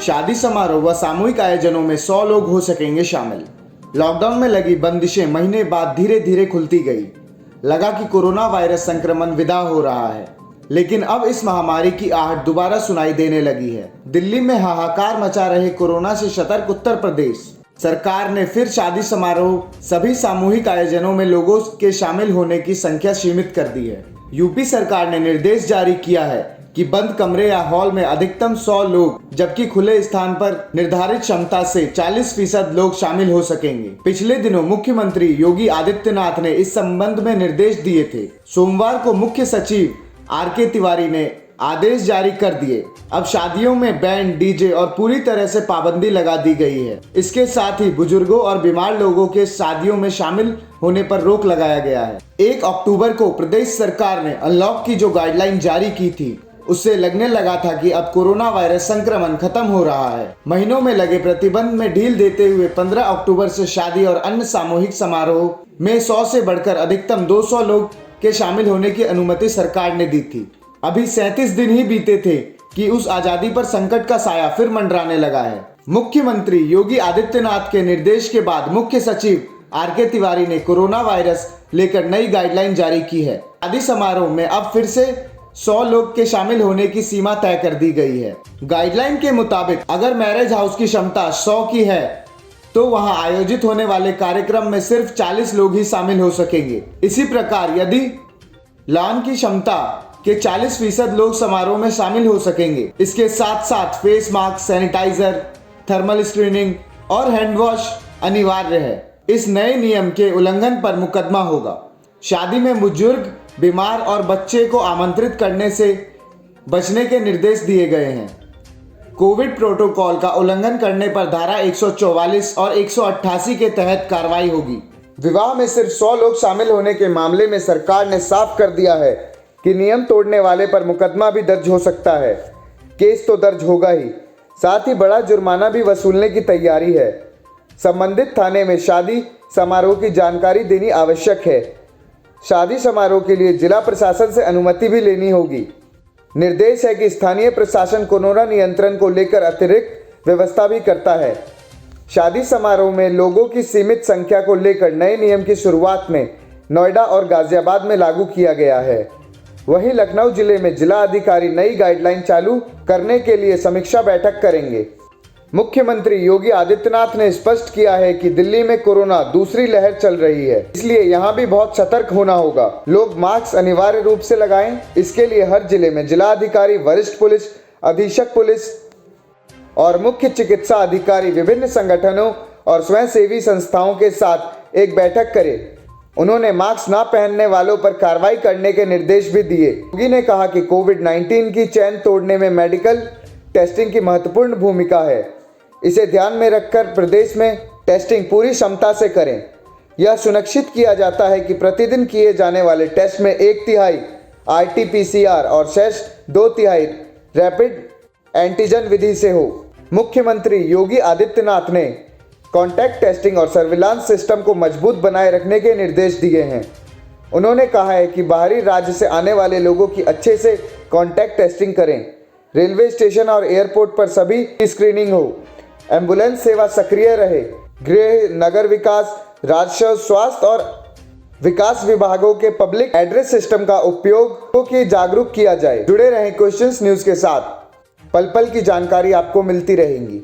शादी समारोह व सामूहिक आयोजनों में 100 लोग हो सकेंगे शामिल। लॉकडाउन में लगी बंदिशें महीने बाद धीरे धीरे खुलती गई। लगा कि कोरोना वायरस संक्रमण विदा हो रहा है, लेकिन अब इस महामारी की आहट दोबारा सुनाई देने लगी है। दिल्ली में हाहाकार मचा रहे कोरोना से सतर्क उत्तर प्रदेश सरकार ने फिर शादी समारोह सभी सामूहिक आयोजनों में लोगों के शामिल होने की संख्या सीमित कर दी है। यूपी सरकार ने निर्देश जारी किया है कि बंद कमरे या हॉल में अधिकतम 100 लोग, जबकि खुले स्थान पर निर्धारित क्षमता से 40% लोग शामिल हो सकेंगे। पिछले दिनों मुख्यमंत्री योगी आदित्यनाथ ने इस संबंध में निर्देश दिए थे। सोमवार को मुख्य सचिव आर.के. तिवारी ने आदेश जारी कर दिए। अब शादियों में बैंड, डीजे और पूरी तरह से पाबंदी लगा दी गई है। इसके साथ ही बुजुर्गों और बीमार लोगों के शादियों में शामिल होने पर रोक लगाया गया है। 1 अक्टूबर को प्रदेश सरकार ने अनलॉक की जो गाइडलाइन जारी की थी, उससे लगने लगा था कि अब कोरोना वायरस संक्रमण खत्म हो रहा है। महीनों में लगे प्रतिबंध में ढील देते हुए 15 अक्टूबर से शादी और अन्य सामूहिक समारोह में 100 से बढ़कर अधिकतम 200 लोग के शामिल होने की अनुमति सरकार ने दी थी। अभी 37 दिन ही बीते थे कि उस आजादी पर संकट का साया फिर मंडराने लगा है। मुख्यमंत्री योगी आदित्यनाथ के निर्देश के बाद मुख्य सचिव आर.के. तिवारी ने कोरोना वायरस लेकर नई गाइडलाइन जारी की है। शादी समारोह में अब फिर से 100 लोग के शामिल होने की सीमा तय कर दी गई है। गाइडलाइन के मुताबिक अगर मैरिज हाउस की क्षमता 100 की है तो वहां आयोजित होने वाले कार्यक्रम में सिर्फ 40 लोग ही शामिल हो सकेंगे। इसी प्रकार यदि लॉन की क्षमता के 40% लोग समारोह में शामिल हो सकेंगे। इसके साथ साथ face mask, sanitiser, thermal screening और हैंड वॉश अनिवार्य है। इस नए नियम के उल्लंघन पर मुकदमा होगा। शादी में बुजुर्ग, बीमार और बच्चे को आमंत्रित करने से बचने के निर्देश दिए गए हैं। कोविड प्रोटोकॉल का उल्लंघन करने पर धारा 144 और 188 के तहत कार्रवाई होगी। विवाह में सिर्फ 100 लोग शामिल होने के मामले में सरकार ने साफ कर दिया है कि नियम तोड़ने वाले पर मुकदमा भी दर्ज हो सकता है। केस तो दर्ज होगा ही, साथ ही बड़ा जुर्माना भी वसूलने की तैयारी है। संबंधित थाने में शादी समारोह की जानकारी देनी आवश्यक है। शादी समारोह के लिए जिला प्रशासन से अनुमति भी लेनी होगी। निर्देश है कि स्थानीय प्रशासन कोरोना नियंत्रण को लेकर अतिरिक्त व्यवस्था भी करता है। शादी समारोह में लोगों की सीमित संख्या को लेकर नए नियम की शुरुआत में नोएडा और गाजियाबाद में लागू किया गया है। वहीं लखनऊ जिले में जिला अधिकारी नई गाइडलाइन चालू करने के लिए समीक्षा बैठक करेंगे। मुख्यमंत्री योगी आदित्यनाथ ने स्पष्ट किया है कि दिल्ली में कोरोना दूसरी लहर चल रही है, इसलिए यहां भी बहुत सतर्क होना होगा। लोग मास्क अनिवार्य रूप से लगाएं। इसके लिए हर जिले में जिला अधिकारी, वरिष्ठ पुलिस अधीक्षक पुलिस और मुख्य चिकित्सा अधिकारी विभिन्न संगठनों और स्वयंसेवी संस्थाओं के साथ एक बैठक करें। उन्होंने मास्क न पहनने वालों पर कार्रवाई करने के निर्देश भी दिए। योगी ने कहा कि कोविड-19 की चेन तोड़ने में मेडिकल टेस्टिंग की महत्वपूर्ण भूमिका है। इसे ध्यान में रखकर प्रदेश में टेस्टिंग पूरी क्षमता से करें। यह सुनिश्चित किया जाता है कि प्रतिदिन किए जाने वाले टेस्ट में 1/3 RT-PCR और शेष 2/3 रैपिड एंटीजन विधि से हो। मुख्यमंत्री योगी आदित्यनाथ ने कॉन्टैक्ट टेस्टिंग और सर्विलांस सिस्टम को मजबूत बनाए रखने के निर्देश दिए हैं। उन्होंने कहा है कि बाहरी राज्य से आने वाले लोगों की अच्छे से कॉन्टैक्ट टेस्टिंग करें। रेलवे स्टेशन और एयरपोर्ट पर सभी की स्क्रीनिंग हो। एम्बुलेंस सेवा सक्रिय रहे। गृह, नगर विकास, राजस्व, स्वास्थ्य और विकास विभागों के पब्लिक एड्रेस सिस्टम का उपयोग की जागरूक किया जाए। जुड़े रहें क्वेश्चंस न्यूज़ के साथ। पल पल की जानकारी आपको मिलती रहेंगी।